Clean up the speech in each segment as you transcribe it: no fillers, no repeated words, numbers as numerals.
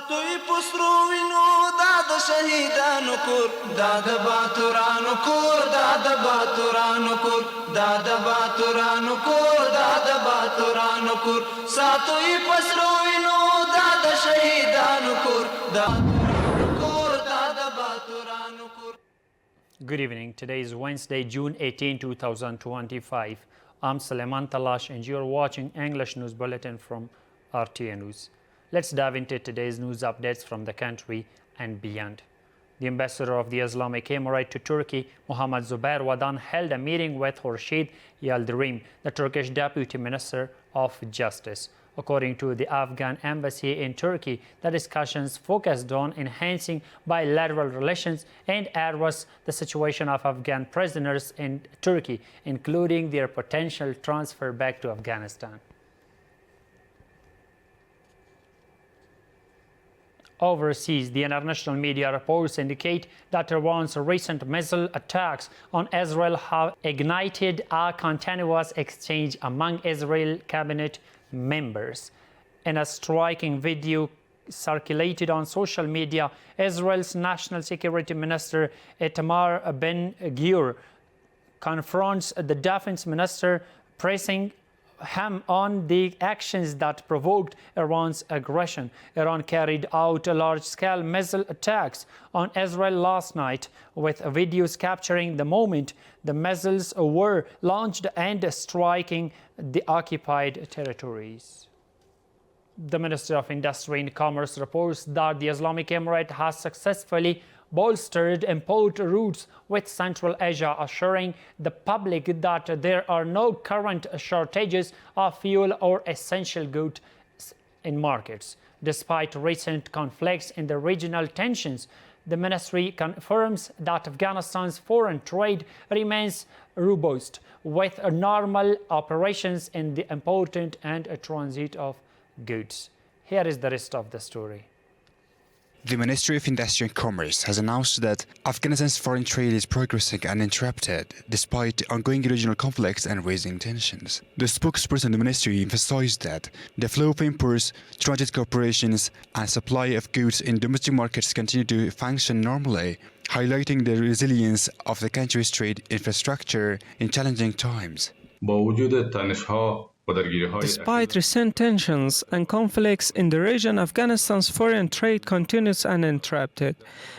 ساتوی پسروینو داد شهیدانو کور داد باتورانو کور داد باتورانو کور داد باتورانو کور داد باتورانو کور ساتوی پسروینو داد شهیدانو کور داد کور داد باتورانو کور. Good evening. Today is Wednesday, June 18, 2025. I'm Suleiman Talash and you're watching English News Bulletin from RTA News. Let's dive into today's news updates from the country and beyond. The ambassador of the Islamic Emirate to Turkey, Mohammed Zubair Wadan, held a meeting with Khurshid Yildirim, the Turkish Deputy Minister of Justice. According to the Afghan embassy in Turkey, the discussions focused on enhancing bilateral relations and addressed the situation of Afghan prisoners in Turkey, including their potential transfer back to Afghanistan. Overseas, the international media reports indicate that Iran's recent missile attacks on Israel have ignited a continuous exchange among Israel cabinet members. In a striking video circulated on social media, Israel's National Security Minister Itamar Ben-Gvir confronts the defense minister, pressing him on the actions that provoked Iran's aggression. Iran carried out large-scale missile attacks on Israel last night, with videos capturing the moment the missiles were launched and striking the occupied territories. The Ministry of Industry and Commerce reports that the Islamic Emirate has successfully bolstered import routes with Central Asia, assuring the public that there are no current shortages of fuel or essential goods in markets. Despite recent conflicts and the regional tensions, the ministry confirms that Afghanistan's foreign trade remains robust, with normal operations in the import and transit of goods. Here is the rest of the story. The Ministry of Industry and Commerce has announced that Afghanistan's foreign trade is progressing uninterrupted despite ongoing regional conflicts and rising tensions. The spokesperson of the ministry emphasized that the flow of imports, transit corporations, and supply of goods in domestic markets continue to function normally, highlighting the resilience of the country's trade infrastructure in challenging times. Despite recent tensions and conflicts in the region, Afghanistan's foreign trade continues uninterrupted.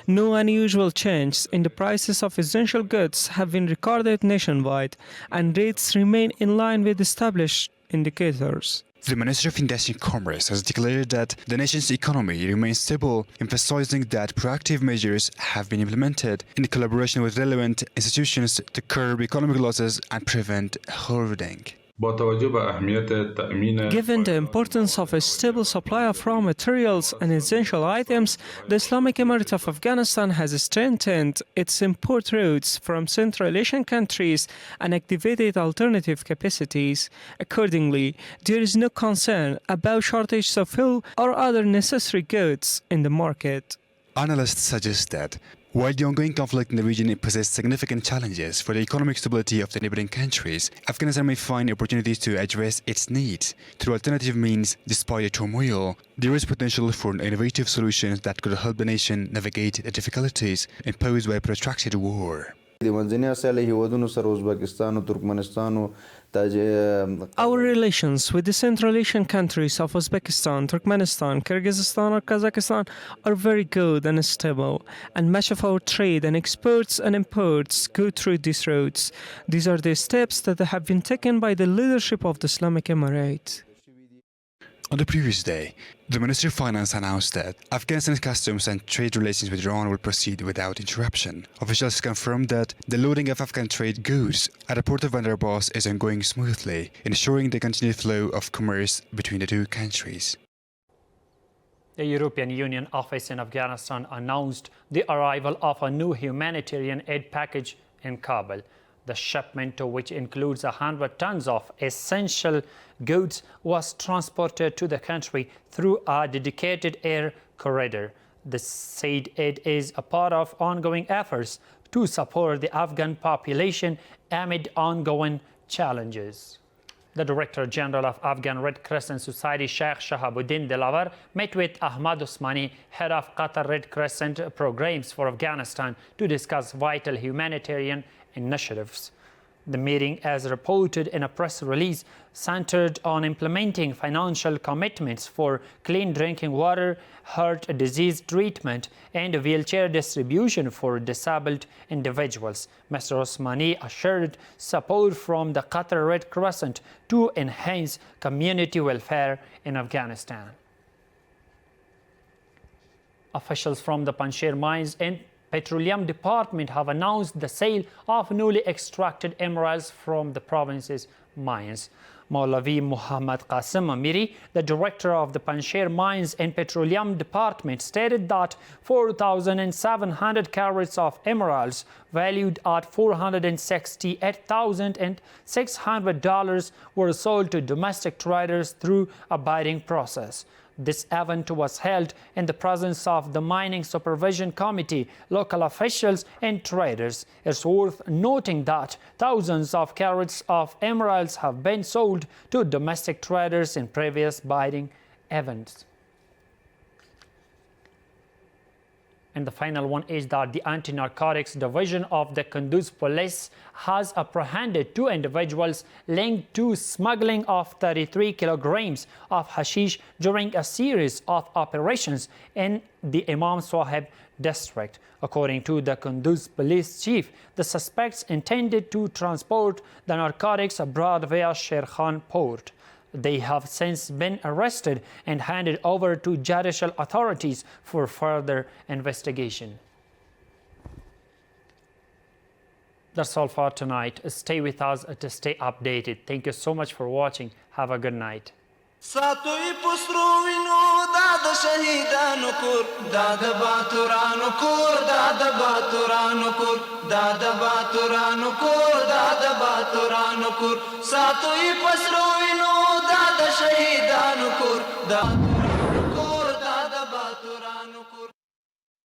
No unusual changes in the prices of essential goods have been recorded nationwide, and rates remain in line with established indicators. The Ministry of Industry and Commerce has declared that the nation's economy remains stable, emphasizing that proactive measures have been implemented in collaboration with relevant institutions to curb economic losses and prevent hoarding. Given the importance of a stable supply of raw materials and essential items, the Islamic Emirate of Afghanistan has strengthened its import routes from Central Asian countries and activated alternative capacities. Accordingly, there is no concern about shortages of fuel or other necessary goods in the market. Analysts suggest that while the ongoing conflict in the region poses significant challenges for the economic stability of the neighboring countries, Afghanistan may find opportunities to address its needs through alternative means. Despite the turmoil, there is potential for innovative solutions that could help the nation navigate the difficulties imposed by a protracted war. Our relations with the Central Asian countries of Uzbekistan, Turkmenistan, Kyrgyzstan or Kazakhstan are very good and stable, and much of our trade and exports and imports go through these routes. These are the steps that have been taken by the leadership of the Islamic Emirate. On the previous day, the Ministry of Finance announced that Afghanistan's customs and trade relations with Iran will proceed without interruption. Officials confirmed that the loading of Afghan trade goods at the port of Bandar Abbas is ongoing smoothly, ensuring the continued flow of commerce between the two countries. The European Union office in Afghanistan announced the arrival of a new humanitarian aid package in Kabul. The shipment, which includes 100 tons of essential goods, was transported to the country through a dedicated air corridor. The said aid is a part of ongoing efforts to support the Afghan population amid ongoing challenges. The Director General of Afghan Red Crescent Society, Sheikh Shahabuddin Dilawar, met with Ahmad Usmani, head of Qatar Red Crescent programs for Afghanistan, to discuss vital humanitarian initiatives. The meeting, as reported in a press release, centered on implementing financial commitments for clean drinking water, heart disease treatment, and wheelchair distribution for disabled individuals. Mr. Osmani assured support from the Qatar Red Crescent to enhance community welfare in Afghanistan. Officials from the Panjshir mines and Petroleum Department have announced the sale of newly extracted emeralds from the province's mines. Maulavi Muhammad Qasim Amiri, the director of the Panjshir Mines and Petroleum Department, stated that 4,700 carats of emeralds valued at $468,600 were sold to domestic traders through a bidding process. This event was held in the presence of the Mining Supervision Committee, local officials and traders. It's worth noting that thousands of carats of emeralds have been sold to domestic traders in previous bidding events. And the final one is that the Anti-Narcotics Division of the Kunduz Police has apprehended 2 individuals linked to smuggling of 33 kilograms of hashish during a series of operations in the Imam Sahib district. According to the Kunduz police chief, the suspects intended to transport the narcotics abroad via Sher Khan port. They have since been arrested and handed over to judicial authorities for further investigation. That's all for tonight. Stay with us to stay updated. Thank you so much for watching. Have a good night. ساتوی پسرو وینو داد شهیدانو کور داد باتورانو کور داد باتورانو کور داد باتورانو کور داد باتورانو کور ساتوی پسرو وینو داد شهیدانو کور داد